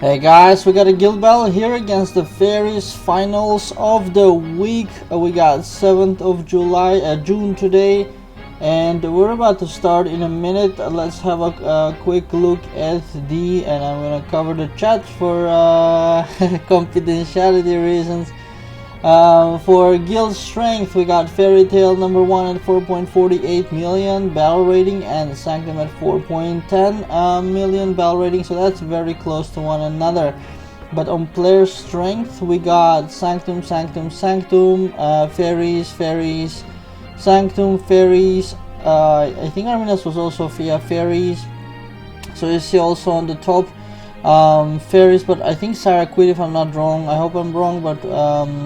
Hey guys, we got a guild battle here against the Fairies finals of the week. We got 7th of June today, and we're about to start in a minute. Let's have a quick look at and I'm gonna cover the chat for confidentiality reasons. For guild strength, we got FairyTail number 1 at 4.48 million battle rating and Sanctum at 4.10 million battle rating, so that's very close to one another. But on player strength, we got Sanctum, Fairies, Sanctum, Fairies. I think Arminas was also via Fairies. So you see also on the top Fairies, but I think Sarah quit if I'm not wrong. I hope I'm wrong, but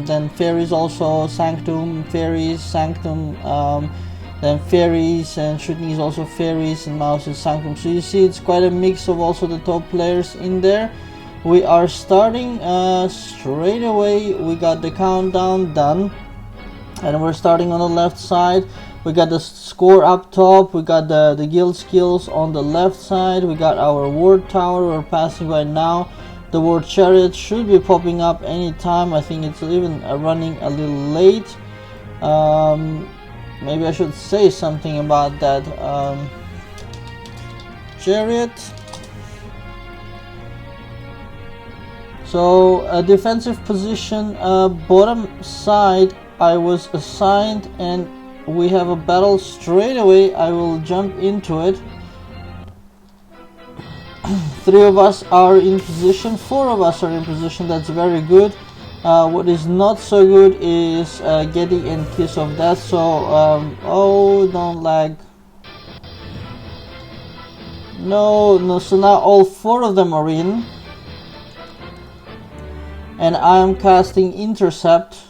then Fairies also, Sanctum, Fairies, Sanctum, then Fairies, and shooting is also Fairies, and mouse is Sanctum. So you see it's quite a mix of also the top players in there. We are starting straight away. We got the countdown done, and we're starting on the left side. We got the score up top, we got the guild skills on the left side, we got our ward tower we're passing right now. The ward chariot should be popping up anytime. I think it's even running a little late. Maybe I should say something about that chariot. So a defensive position, bottom side I was assigned, and we have a battle straight away. I will jump into it. 3 of us are in position, 4 of us are in position. That's very good. What is not so good is getting in Kiss of Death. So oh, don't lag. No, so now all 4 of them are in, and I am casting Intercept,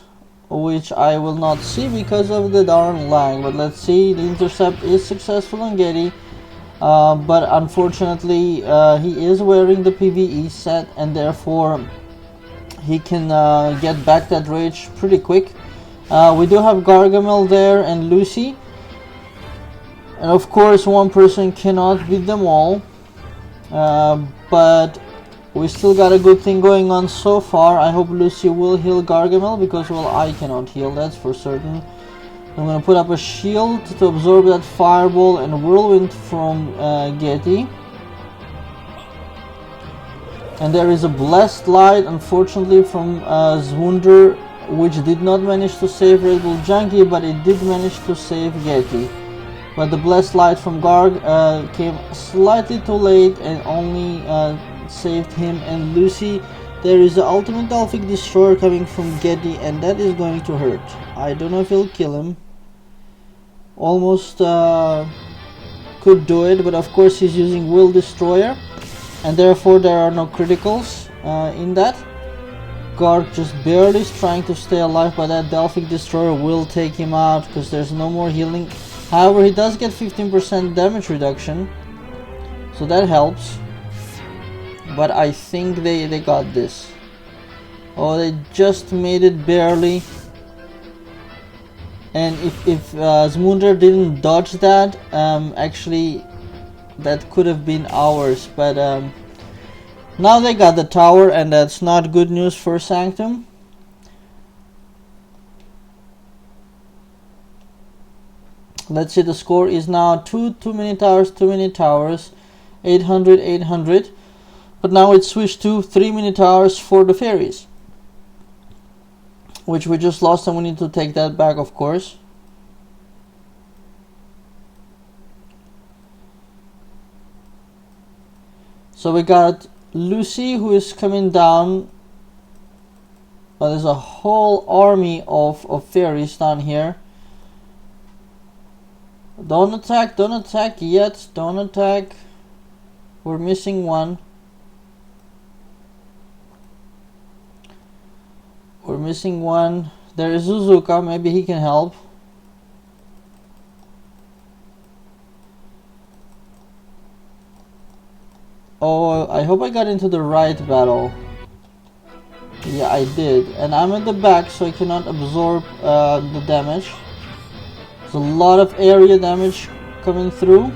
which I will not see because of the darn lag. But let's see, the intercept is successful on Getty, but unfortunately he is wearing the PvE set, and therefore he can get back that rage pretty quick. We do have Gargamel there and Lucy, and of course one person cannot beat them all, but we still got a good thing going on so far. I hope Lucy will heal Gargamel, because, well, I cannot heal, that's for certain. I'm gonna put up a shield to absorb that fireball and whirlwind from Getty. And there is a blessed light, unfortunately, from Zwunder, which did not manage to save Red Bull Junkie, but it did manage to save Getty. But the blessed light from Garg came slightly too late and only saved him and Lucy. There is the ultimate Delphic Destroyer coming from Getty, and that is going to hurt. I don't know if he'll kill him. Almost could do it, but of course he's using Will Destroyer, and therefore there are no criticals in that. Garg just barely is trying to stay alive, but that Delphic Destroyer will take him out because there's no more healing. However, he does get 15% damage reduction, so that helps. But I think they got this. Oh, they just made it barely. And if Zmunder didn't dodge that, actually that could have been ours. But now they got the tower, and that's not good news for Sanctum. Let's see, the score is now 2 mini towers, 800. But now it's switched to 3 mini towers for the Fairies, which we just lost, and we need to take that back, of course. So we got Lucy, who is coming down. Oh, there's a whole army of Fairies down here. Don't attack yet, don't attack. We're missing one. We're missing one. There is Suzuka, maybe he can help. Oh, I hope I got into the right battle. Yeah, I did. And I'm at the back, so I cannot absorb the damage. There's a lot of area damage coming through.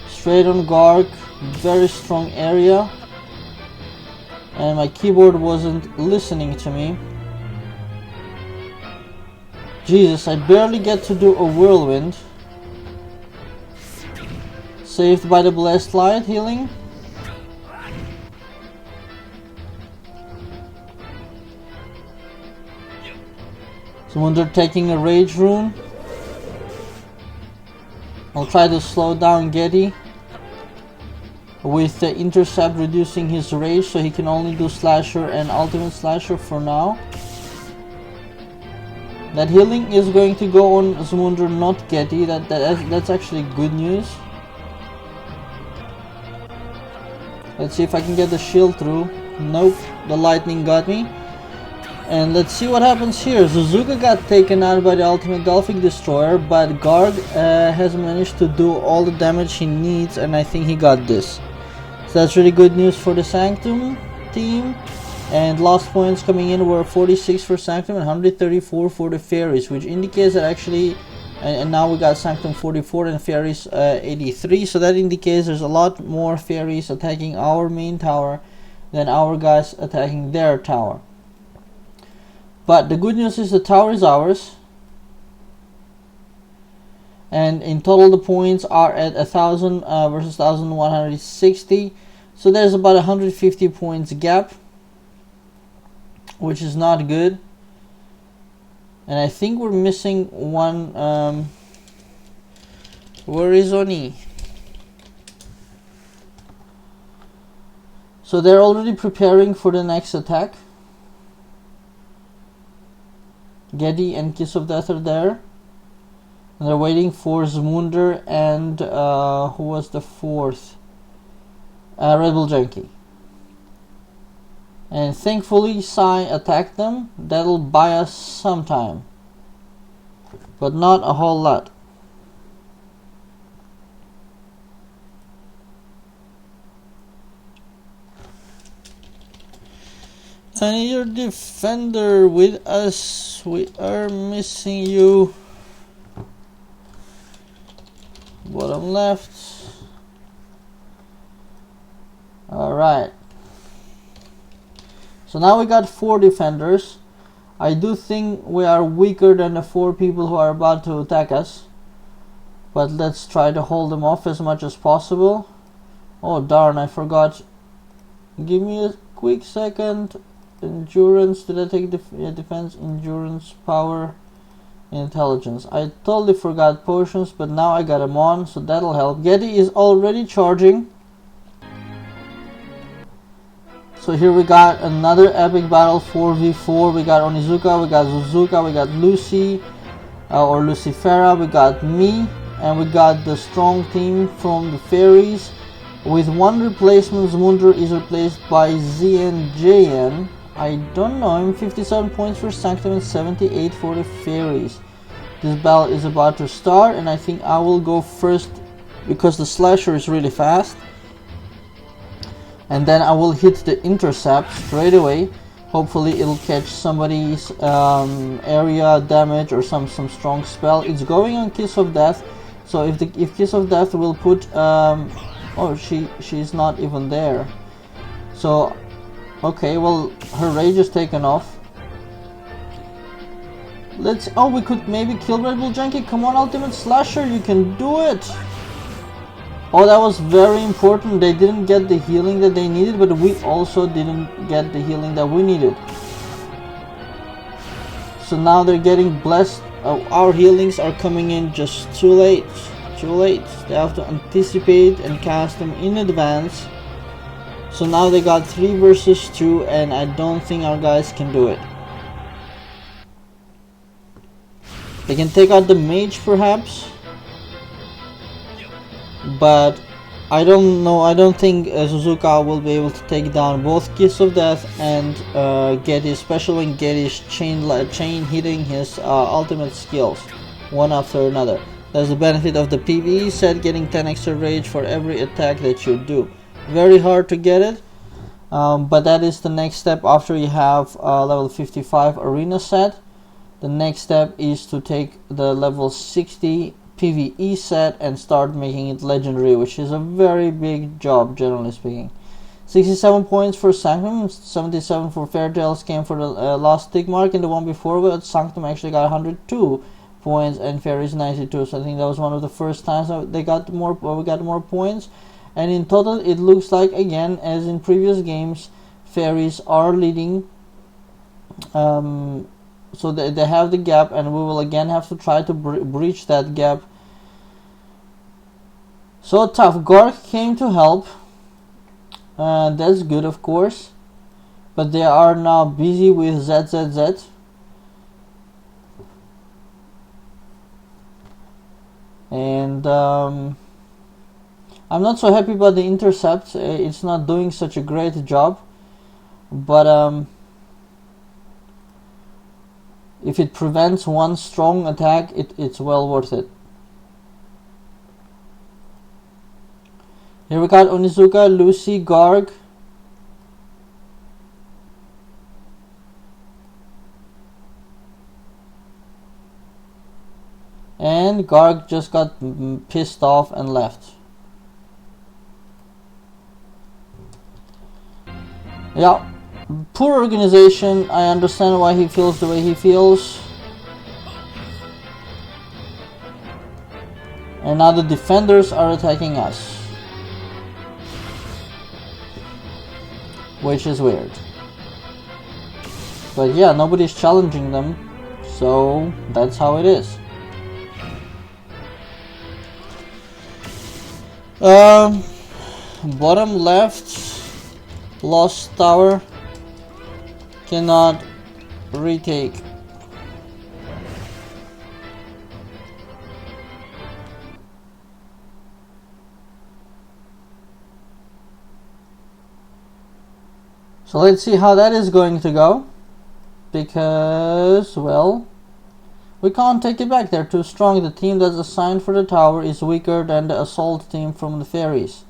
Straight on Garg. very strong area, and my keyboard wasn't listening to me. Jesus, I barely get to do a whirlwind. Saved by the blessed light, healing. So when they're taking a rage rune, I'll try to slow down Getty with the intercept reducing his rage, so he can only do slasher and ultimate slasher for now. That healing is going to go on Zmunder, not Getty. That's actually good news. Let's see if I can get the shield through. Nope, the lightning got me. And let's see what happens here. Suzuka got taken out by the ultimate Delphic Destroyer, but Garg has managed to do all the damage he needs, and I think he got this. So that's really good news for the Sanctum team. And lost points coming in were 46 for Sanctum and 134 for the Fairies, which indicates that actually, and now we got Sanctum 44 and Fairies 83, so that indicates there's a lot more Fairies attacking our main tower than our guys attacking their tower. But the good news is the tower is ours, and in total the points are at 1000 versus 1160, so there's about 150 points gap, which is not good. And I think we're missing one. Where is Oni? So they're already preparing for the next attack. Getty and Kiss of Death are there. And they're waiting for Zmunder and who was the fourth? Red Bull Junkie. And thankfully Sai attacked them. That'll buy us some time, but not a whole lot. I need your defender with us. We are missing you. Bottom left. Alright. So now we got 4 defenders. I do think we are weaker than the 4 people who are about to attack us, but let's try to hold them off as much as possible. Oh darn, I forgot. Give me a quick second. Endurance, did I take defense, endurance, power, intelligence? I totally forgot potions, but now I got them on, so that'll help. Getty is already charging. So here we got another epic battle, 4v4. We got Onizuka, we got Suzuka, we got Lucy, or Lucifera, we got me, and we got the strong team from the Fairies. With one replacement, Zmunder is replaced by ZNJN. I don't know him. 57 points for Sanctum and 78 for the Fairies. This battle is about to start, and I think I will go first because the slasher is really fast. And then I will hit the intercept straight away. Hopefully it'll catch somebody's area damage or some strong spell. It's going on Kiss of Death. So if Kiss of Death will put oh, she's not even there. So okay, well her rage is taken off. We could maybe kill Red Bull Junkie. Come on, Ultimate Slasher, you can do it. Oh, that was very important. They didn't get the healing that they needed, but we also didn't get the healing that we needed. So now they're getting blessed. Our healings are coming in just too late. Too late. They have to anticipate and cast them in advance. So now they got 3 versus 2, and I don't think our guys can do it. They can take out the mage perhaps, but I don't know. I don't think Suzuka will be able to take down both Kiss of Death and Getty, especially when Getty's chain hitting his ultimate skills one after another. That's the benefit of the PvE set, getting 10 extra rage for every attack that you do. Very hard to get it, but that is the next step after you have level 55 arena set. The next step is to take the level 60 PvE set and start making it legendary, which is a very big job, generally speaking. 67 points for Sanctum, 77 for FairyTails came for the last tick mark, and the one before that Sanctum actually got 102 points and Fairies 92. So I think that was one of the first times that we got more points. And in total, it looks like, again, as in previous games, Fairies are leading. So they have the gap, and we will again have to try to breach that gap. So tough. Gork came to help. That's good, of course. But they are now busy with ZZZ. And I'm not so happy about the intercept. It's not doing such a great job. But if it prevents one strong attack, it's well worth it. Here we got Onizuka, Lucy, Garg. And Garg just got pissed off and left. Yeah, poor organization. I understand why he feels the way he feels. And now the defenders are attacking us, which is weird. But yeah, nobody's challenging them, so that's how it is. Bottom left, Lost Tower, cannot retake. So let's see how that is going to go, because, well, we can't take it back. They're too strong. The team that's assigned for the tower is weaker than the assault team from the Fairies.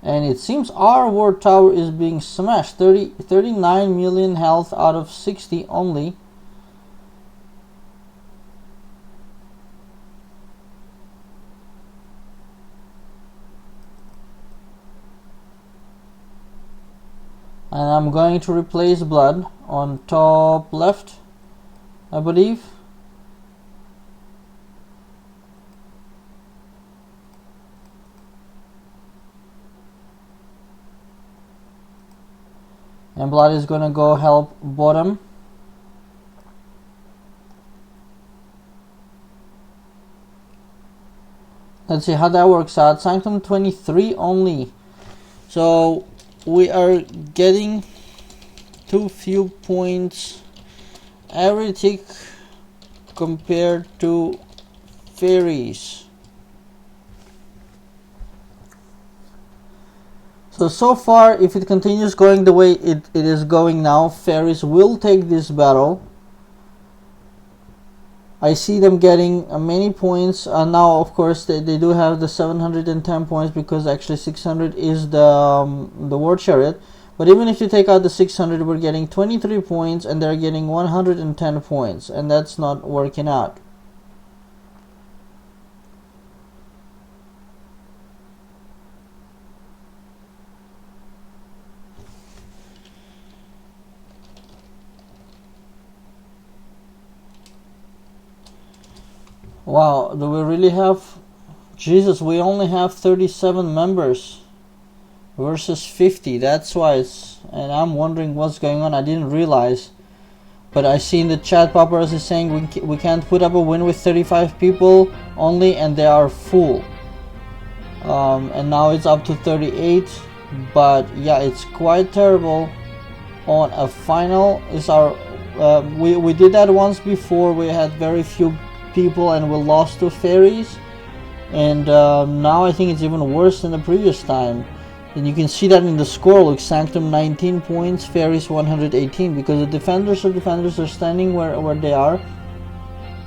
And it seems our ward tower is being smashed. 39 million health out of 60 only. And I'm going to replace blood on top left, I believe. And blood is gonna go help bottom. Let's see how that works out. Sanctum 23 only. So we are getting too few points every tick compared to Fairies. So far, if it continues going the way it is going now, Fairies will take this battle. I see them getting many points. Now, of course, they do have the 710 points because actually 600 is the War Chariot. But even if you take out the 600, we're getting 23 points and they're getting 110 points. And that's not working out. Wow, do we really have... Jesus, we only have 37 members versus 50. That's why it's... And I'm wondering what's going on. I didn't realize. But I see in the chat Paparazzi is saying we can't put up a win with 35 people only, and they are full. And now it's up to 38. But yeah, it's quite terrible. On a final is our... we did that once before. We had very few people and we lost to Fairies, and now I think it's even worse than the previous time. And you can see that in the score. Look, Sanctum 19 points, Fairies 118, because the defenders are standing where they are,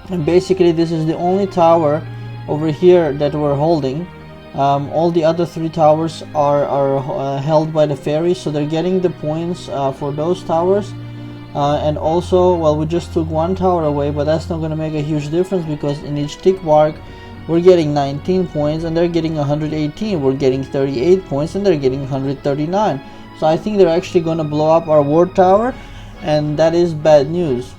and basically this is the only tower over here that we're holding. All the other 3 towers are held by the Fairies, so they're getting the points for those towers. And also, well, we just took one tower away, but that's not going to make a huge difference because in each tick mark we're getting 19 points and they're getting 118. We're getting 38 points and they're getting 139. So I think they're actually going to blow up our ward tower, and that is bad news.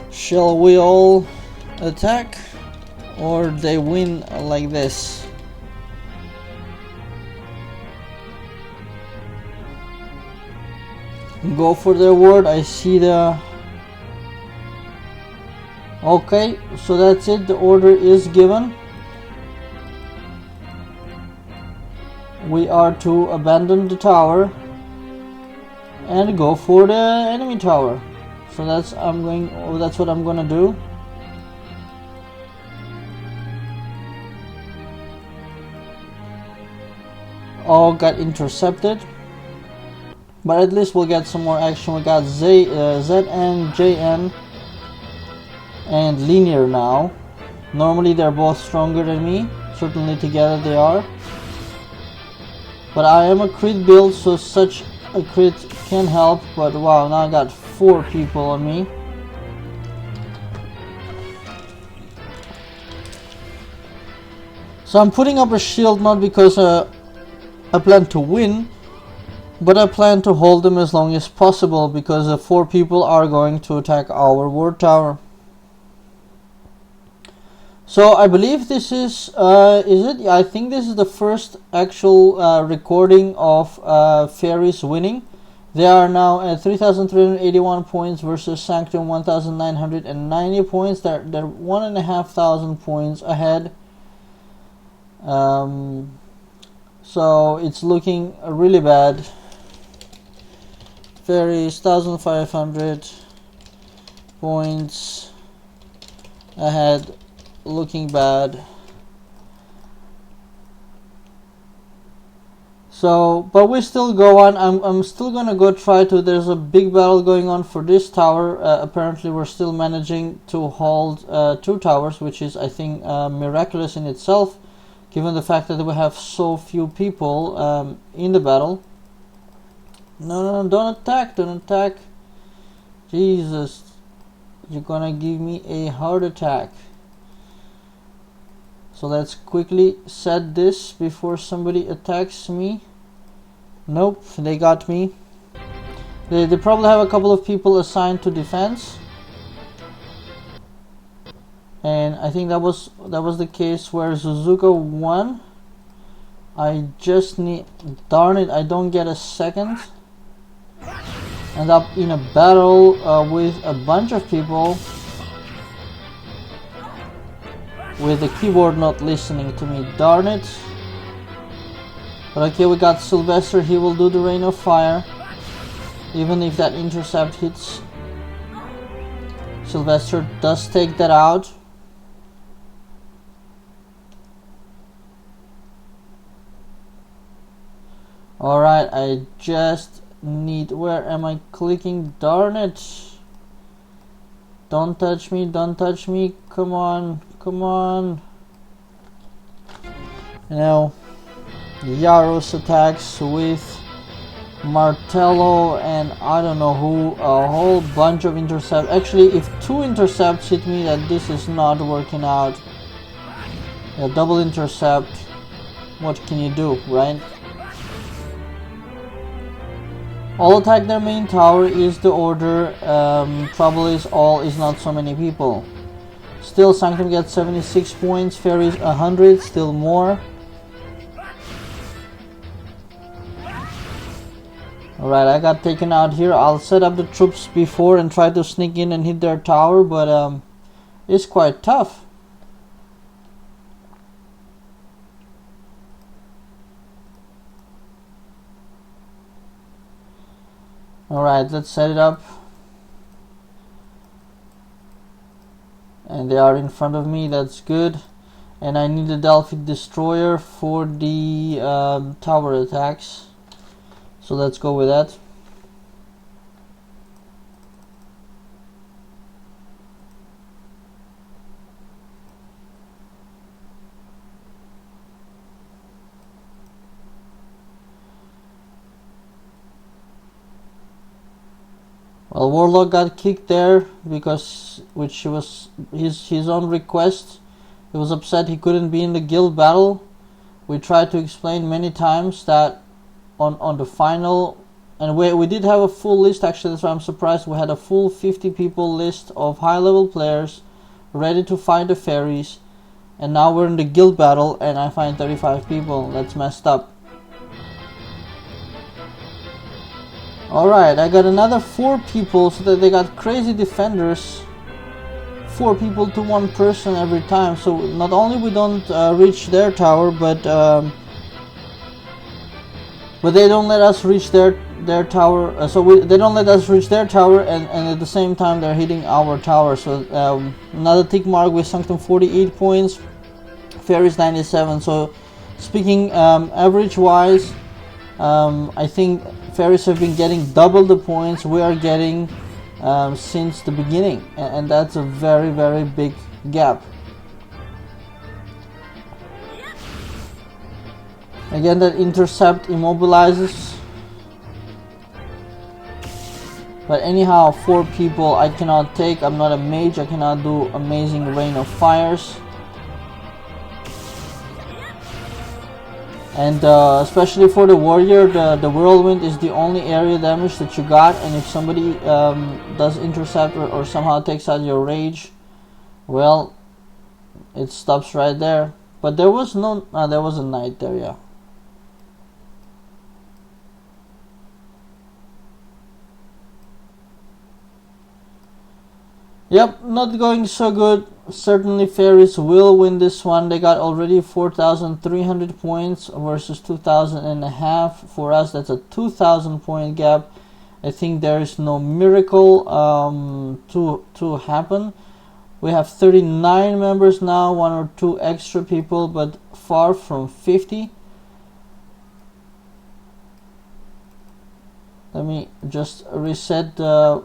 Shall we all attack, or they win like this? Go for their ward. I see the... Okay, so that's it. The order is given. We are to abandon the tower and go for the enemy tower. So that's what I'm gonna do. Oh, got intercepted. But at least we'll get some more action. We got ZN, JN, and Linear now. Normally they're both stronger than me. Certainly together they are. But I am a crit build, so such a crit can help. But wow, now I got 4 people on me. So I'm putting up a shield not because I plan to win, but I plan to hold them as long as possible because 4 people are going to attack our ward tower. So I believe this is it? Yeah, I think this is the first actual recording of Fairies winning. They are now at 3,381 points versus Sanctum 1,990 points. They're 1,500 points ahead. So it's looking really bad. Fairies 1,500 points ahead, looking bad. So, but we still go on. I'm still gonna go try to. There's a big battle going on for this tower. Apparently, we're still managing to hold 2 towers, which is, I think, miraculous in itself, given the fact that we have so few people in the battle. No, don't attack, don't attack. Jesus, you're gonna give me a heart attack. So let's quickly set this before somebody attacks me. Nope, they got me. They probably have a couple of people assigned to defense. And I think that was the case where Suzuka won. I just need... Darn it, I don't get a second. End up in a battle with a bunch of people, with the keyboard not listening to me. Darn it. But okay, we got Sylvester. He will do the rain of fire, even if that intercept hits. Sylvester does take that out. Alright, I just need... Where am I clicking? Darn it. Don't touch me, don't touch me. Come on, come on. You know, Yaros attacks with Martello and I don't know who, a whole bunch of intercepts. Actually, if 2 intercepts hit me, that this is not working out. A double intercept, what can you do, right? All attack their main tower is the order. Trouble is all is not so many people. Still, Sanctum gets 76 points, Fairies 100, still more. Alright, I got taken out here. I'll set up the troops before and try to sneak in and hit their tower, but it's quite tough. Alright, let's set it up. And they are in front of me, that's good. And I need a Delphic Destroyer for the tower attacks. So let's go with that. Well, Warlock got kicked there because which was his own request. He was upset he couldn't be in the guild battle. We tried to explain many times that on the final, and we did have a full list actually, that's why I'm surprised. We had a full 50 people list of high level players ready to fight the fairies, and now we're in the guild battle and I find 35 people. That's messed up. Alright, I got another 4 people, so that they got crazy defenders. 4 people to 1 person every time, so not only we don't reach their tower, but they don't let us reach their tower. They don't let us reach their tower, and at the same time they're hitting our tower. So another tick mark with Sanctum 48 points, Fairies 97. So speaking average wise, I think Fairies have been getting double the points we are getting since the beginning, and that's a very, very big gap. Again, that intercept immobilizes. But anyhow, 4 people I cannot take. I'm not a mage. I cannot do amazing rain of fires. And especially for the warrior, the whirlwind is the only area damage that you got. And if somebody does intercept or somehow takes out your rage, well, it stops right there. But there was no, there was a knight there, yeah. Yep, not going so good. Certainly Fairies will win this one. They got already 4,300 points versus 2,500. For us, that's a 2,000 point gap. I think there is no miracle to happen. We have 39 members now, 1 or 2 extra people, but far from 50. Let me just reset the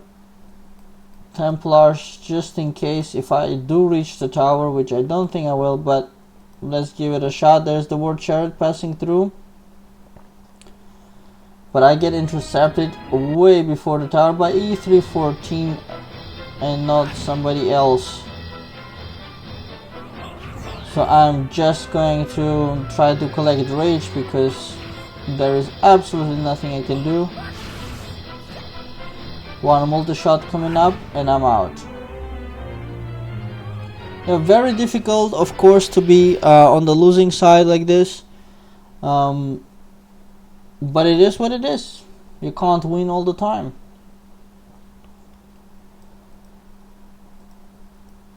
Templars just in case if I do reach the tower, which I don't think I will, but let's give it a shot. There's the War Chariot passing through, but I get intercepted way before the tower by E314 and not somebody else. So I'm just going to try to collect rage because there is absolutely nothing I can do. One multi-shot coming up and I'm out. Yeah, very difficult, of course, to be on the losing side like this. But it is what it is. You can't win all the time.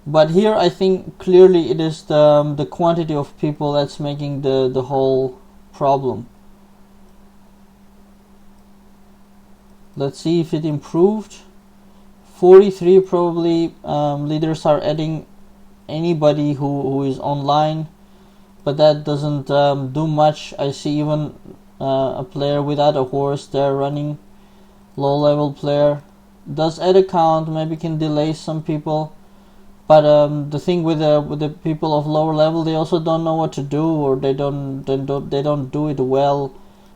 But here I think clearly it is the quantity of people that's making the whole problem. Let's see if it improved. 43 probably. Leaders are adding anybody who is online, but that doesn't do much. I see even a player without a horse there running. Low level player does add a count, maybe can delay some people, but the thing with the people of lower level, they also don't know what to do, or they don't do it well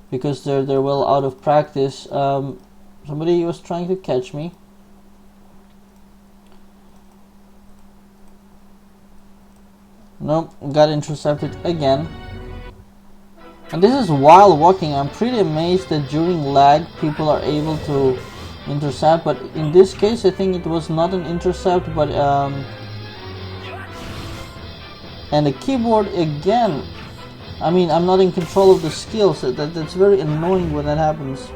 because they're well out of practice. Somebody was trying to catch me. Nope, got intercepted again. And this is while walking. I'm pretty amazed that during lag people are able to intercept, but in this case I think it was not an intercept, but and the keyboard again. I mean, I'm not in control of the skills. That's very annoying when that happens.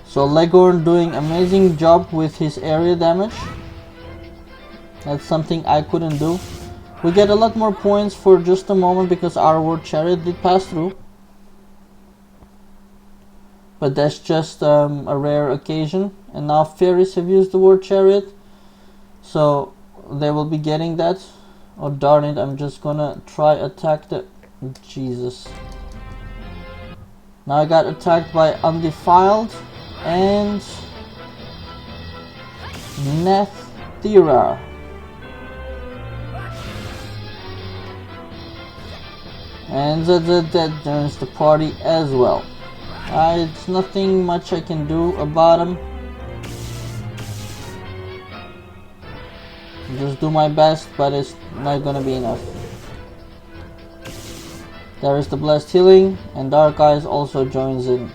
So Leghorn doing amazing job with his area damage. That's something I couldn't do. We get a lot more points for just a moment because our War Chariot did pass through. But that's just a rare occasion. And now Fairies have used the War Chariot, so they will be getting that. Oh darn it, I'm just gonna try attack the... Jesus. Now I got attacked by Undefiled and Nethira. And that joins the party as well. It's nothing much I can do about him. Just do my best, but it's not gonna be enough. There is the Blessed Healing, and Dark Eyes also joins in.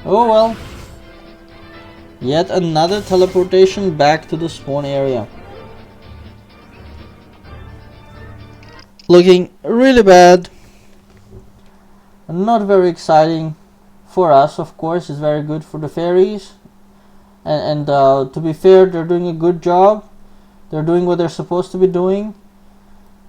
Oh well. Yet another teleportation back to the spawn area. Looking really bad. Not very exciting for us, of course. It's very good for the fairies. And to be fair, they're doing a good job. They're doing what they're supposed to be doing.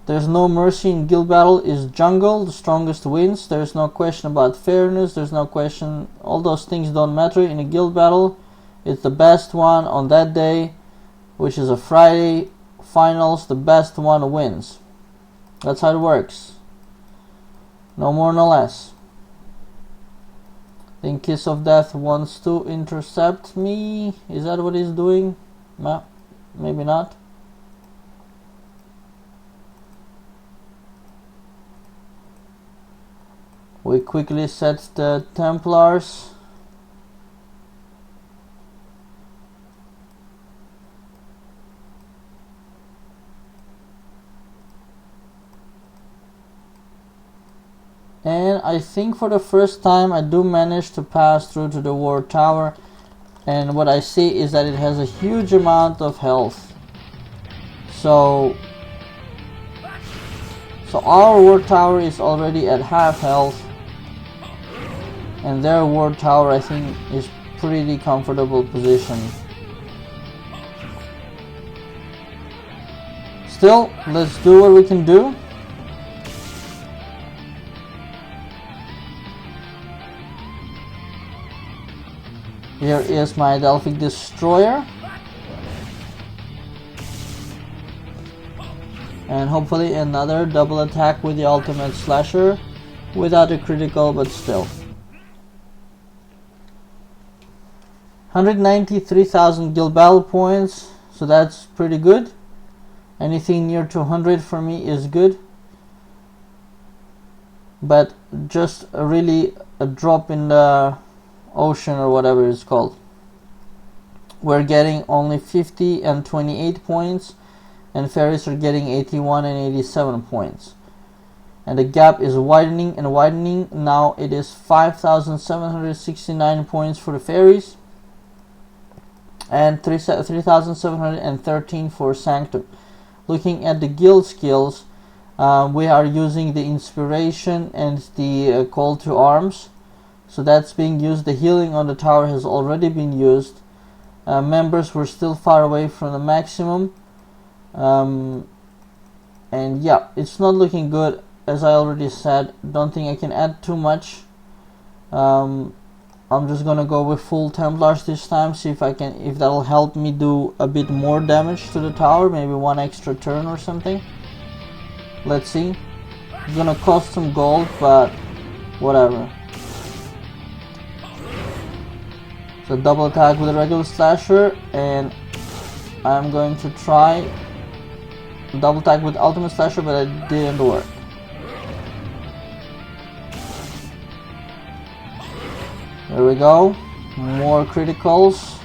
There's no mercy in guild battle. Is jungle, the strongest wins. There's no question about fairness. There's no question. All those things don't matter in a guild battle. It's the best one on that day, which is a Friday finals. The best one wins. That's how it works. No more, no less. I think Kiss of Death wants to intercept me. Is that what he's doing? No, maybe not. We quickly set the Templars. And I think for the first time I do manage to pass through to the War Tower, and what I see is that it has a huge amount of health. So our War Tower is already at half health, and their War Tower I think is pretty comfortable position. Still, let's do what we can do. Here is my Delphic Destroyer. And hopefully another double attack with the Ultimate Slasher. Without a critical, but still. 193,000 guild battle points. So that's pretty good. Anything near 200 for me is good. But just really a drop in the ocean or whatever it's called. We're getting only 50 and 28 points, and fairies are getting 81 and 87 points, and the gap is widening and widening. Now it is 5,769 points for the fairies and 3,713 for Sanctum. Looking at the guild skills, we are using the inspiration and the call to arms. So that's being used. The healing on the tower has already been used. Members were still far away from the maximum. And yeah, it's not looking good, as I already said. Don't think I can add too much. I'm just gonna go with full Templars this time, see if that'll help me do a bit more damage to the tower, maybe one extra turn or something. Let's see. It's gonna cost some gold, but whatever. So double attack with a regular slasher, and I'm going to try double attack with ultimate slasher, but it didn't work. There we go, more criticals,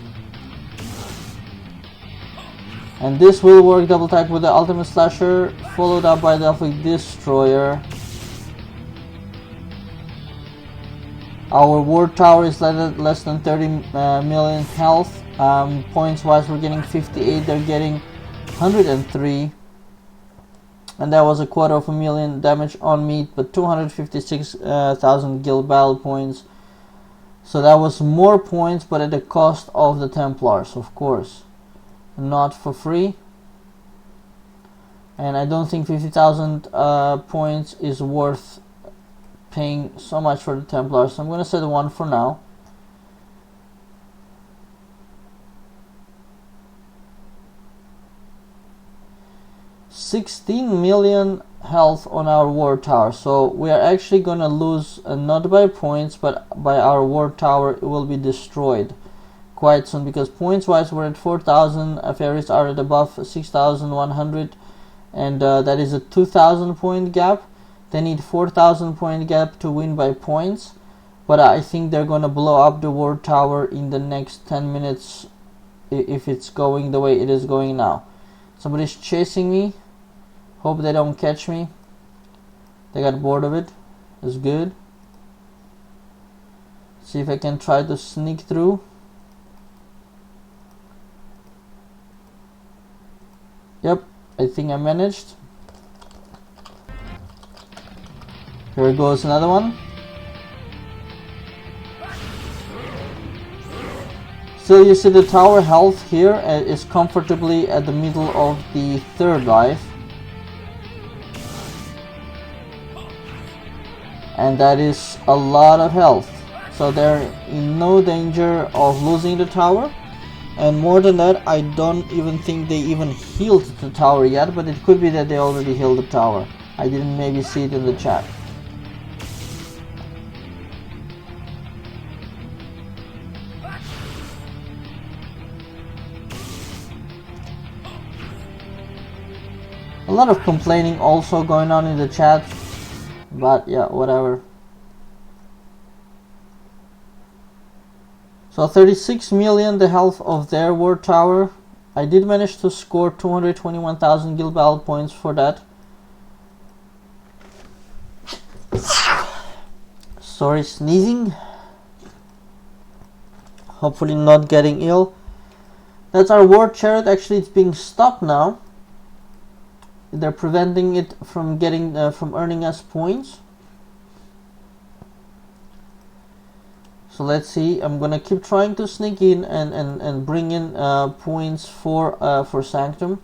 and this will work. Double attack with the ultimate slasher, followed up by the Delphic Destroyer. Our War Tower is less than 30 million health. Points wise, we're getting 58, they're getting 103. And that was a quarter of a million damage on me, but 256,000 guild battle points. So that was more points, but at the cost of the Templars, of course. Not for free. And I don't think 50,000 points is worth paying so much for the Templars, so I'm going to set one for now. $16 million health on our War Tower, so we are actually going to lose not by points, but by our War Tower. It will be destroyed quite soon, because points wise we're at 4,000, fairies are at above 6,100, and that is a 2,000 point gap. They need 4,000 point gap to win by points, but I think they're gonna blow up the War Tower in the next 10 minutes if it's going the way it is going now. Somebody's chasing me. Hope they don't catch me. They got bored of it. It's good. See if I can try to sneak through. Yep, I think I managed. Here goes another one. Still, you see the tower health here is comfortably at the middle of the third life. And that is a lot of health. So they're in no danger of losing the tower. And more than that, I don't even think they even healed the tower yet, but it could be that they already healed the tower. I didn't maybe see it in the chat. A lot of complaining also going on in the chat, but yeah, whatever. So 36 million the health of their War Tower. I did manage to score 221,000 guild battle points for that. Sorry, sneezing. Hopefully not getting ill. That's our war chariot. Actually, it's being stopped now. They're preventing it from getting from earning us points. So let's see. I'm gonna keep trying to sneak in and bring in points for Sanctum.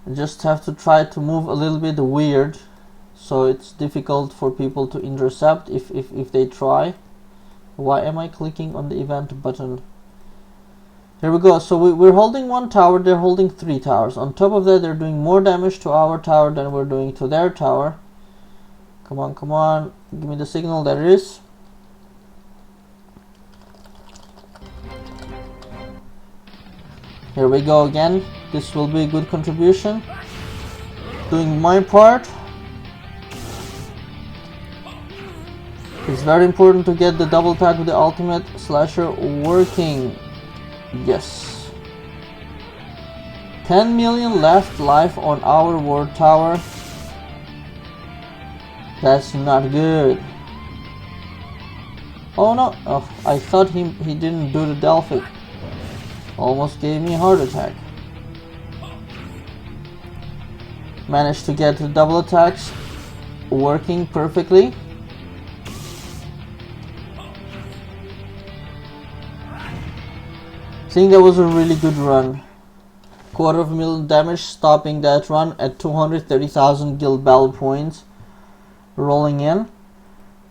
I just have to try to move a little bit weird, so it's difficult for people to intercept if they try. Why am I clicking on the event button? Here we go. So we're holding one tower, they're holding 3 towers. On top of that, they're doing more damage to our tower than we're doing to their tower. Come on, come on. Give me the signal. There it is. Here we go again. This will be a good contribution. Doing my part. It's very important to get the double tag with the ultimate slasher working. Yes. 10 million left life on our War Tower. That's not good. Oh no. Oh, I thought he didn't do the Delphic. Almost gave me a heart attack. Managed to get the double attacks working perfectly. I think that was a really good run. 250,000 damage, stopping that run at 230,000 guild battle points rolling in.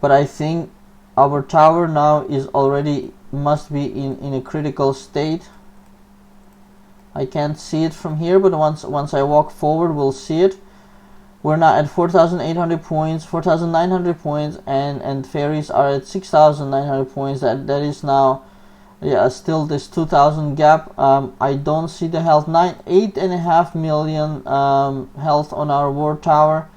But I think our tower now is already must be in a critical state. I can't see it from here, but once I walk forward we'll see it. We're now at 4,800 points, 4,900 points, and Fairies are at 6,900 points. That is now, yeah, still this 2,000 gap. I don't see the health. 8.5 million health on our War Tower,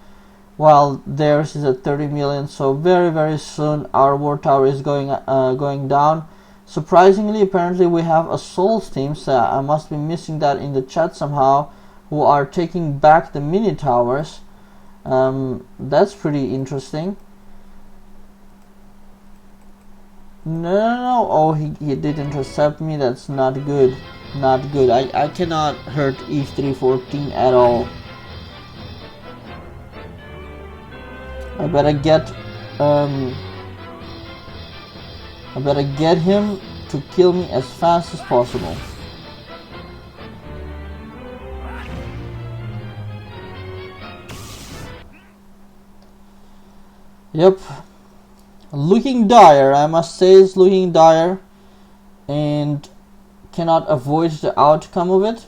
while theirs is at 30 million. So very soon our War Tower is going down. Surprisingly, apparently we have a Souls team, so I must be missing that in the chat somehow, who are taking back the mini towers. That's pretty interesting. No. Oh, he did intercept me. That's not good. Not good. I cannot hurt E314 at all. I better get him to kill me as fast as possible. Yep. Looking dire, I must say it's looking dire, and cannot avoid the outcome of it.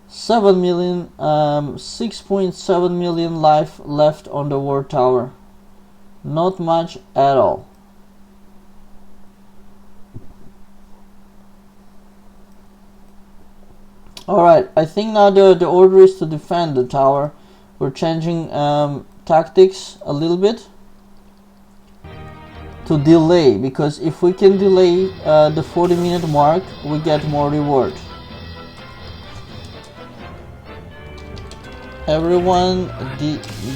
$7 million, 6.7 million life left on the War Tower. Not much at all. Alright, I think now the order is to defend the tower. We're changing tactics a little bit to delay, because if we can delay the 40-minute mark, we get more reward. Everyone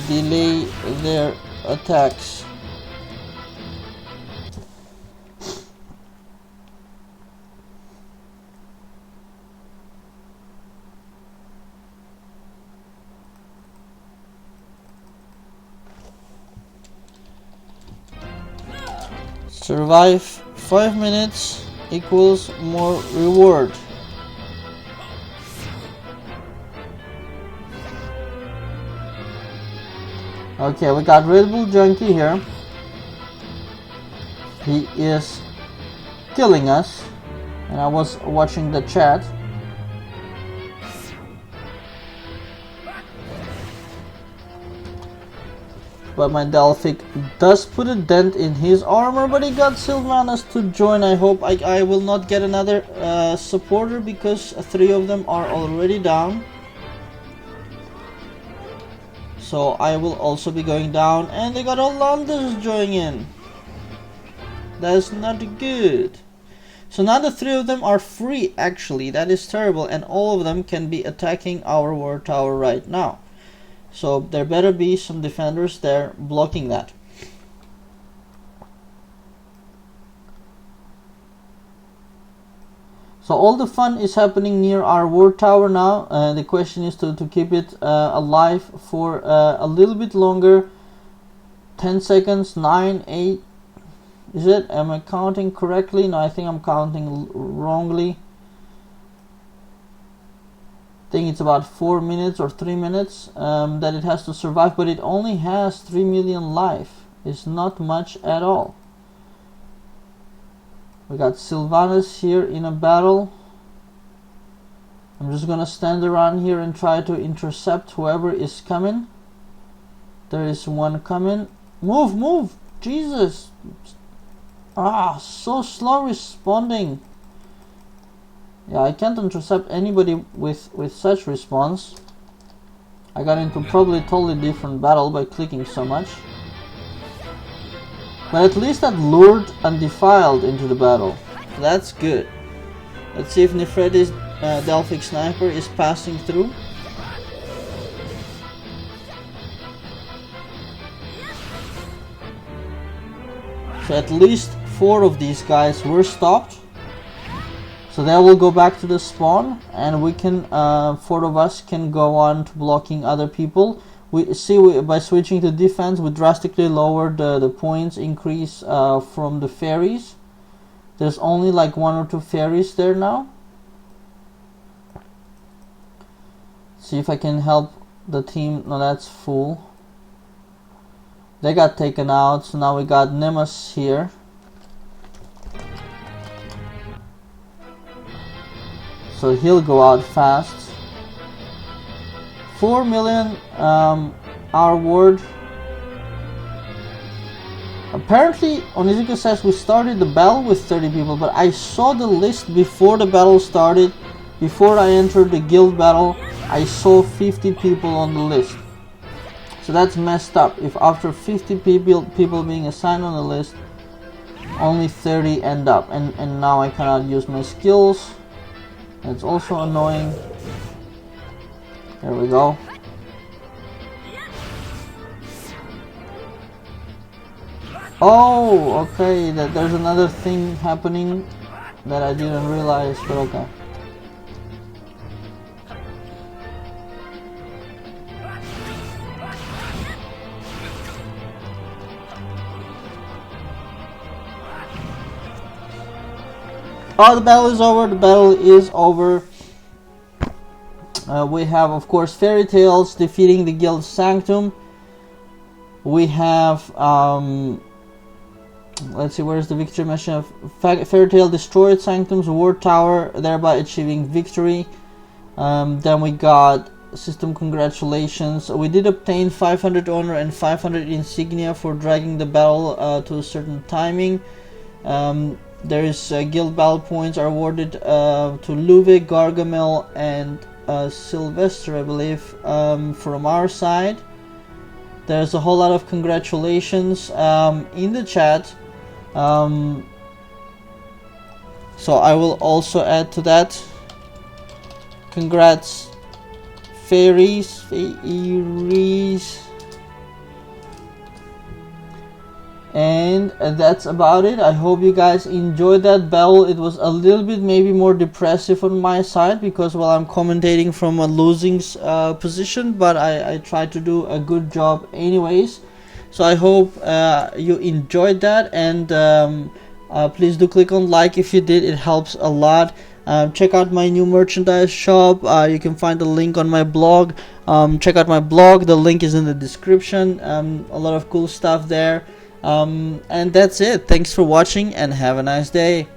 delay their attacks. Survive 5 minutes equals more reward. Okay, we got Red Bull Junkie here. He is killing us, and I was watching the chat. But my Delphic does put a dent in his armor, but he got Sylvanas to join. I hope I will not get another supporter, because 3 of them are already down. So I will also be going down, and they got Orlando's joining in. That's not good. So now the 3 of them are free, actually. That is terrible, and all of them can be attacking our war tower right now. So there better be some defenders there blocking that. So all the fun is happening near our war tower now. The question is to keep it alive for a little bit longer. 10 seconds, 9, 8. Is it? Am I counting correctly? No, I think I'm counting wrongly. I think it's about 4 minutes or 3 minutes that it has to survive, but it only has 3 million life. It's not much at all. We got Sylvanas here in a battle. I'm just gonna stand around here and try to intercept whoever is coming. There is one coming. Move, move! Jesus! Ah, so slow responding. Yeah, I can't intercept anybody with such response. I got into probably totally different battle by clicking so much. But at least that lured Undefiled into the battle. That's good. Let's see if Nefredi's Delphic Sniper is passing through. So at least 4 of these guys were stopped. So they will go back to the spawn, and we can, 4 of us can go on to blocking other people. We see by switching to defense, we drastically lowered the points increase from the fairies. There's only like 1 or 2 fairies there now. See if I can help the team. No, that's full. They got taken out, so now we got Nemus here. So he'll go out fast. 4 million our ward. Apparently Onizuka says we started the battle with 30 people, but I saw the list before the battle started. Before I entered the guild battle, I saw 50 people on the list. So that's messed up. If after 50 people being assigned on the list, only 30 end up, and now I cannot use my skills. It's also annoying. There we go. Oh, okay, there's another thing happening that I didn't realize, but okay. Oh, the battle is over. The battle is over. We have, of course, FairyTails defeating the guild Sanctum. We have, let's see, where's the victory mission? FairyTail destroyed Sanctum's war tower, thereby achieving victory. Then we got system congratulations. We did obtain 500 honor and 500 insignia for dragging the battle to a certain timing. There is guild battle points are awarded to Luve, Gargamel, and Sylvester, I believe, from our side. There's a whole lot of congratulations in the chat. So I will also add to that. Congrats, Fairies. And that's about it. I hope you guys enjoyed that battle. It was a little bit maybe more depressive on my side because, well, I'm commentating from a losing position, but I tried to do a good job anyways. So I hope you enjoyed that, and please do click on like if you did. It helps a lot. Check out my new merchandise shop. You can find the link on my blog. Check out my blog. The link is in the description. A lot of cool stuff there. And that's it. Thanks for watching and have a nice day.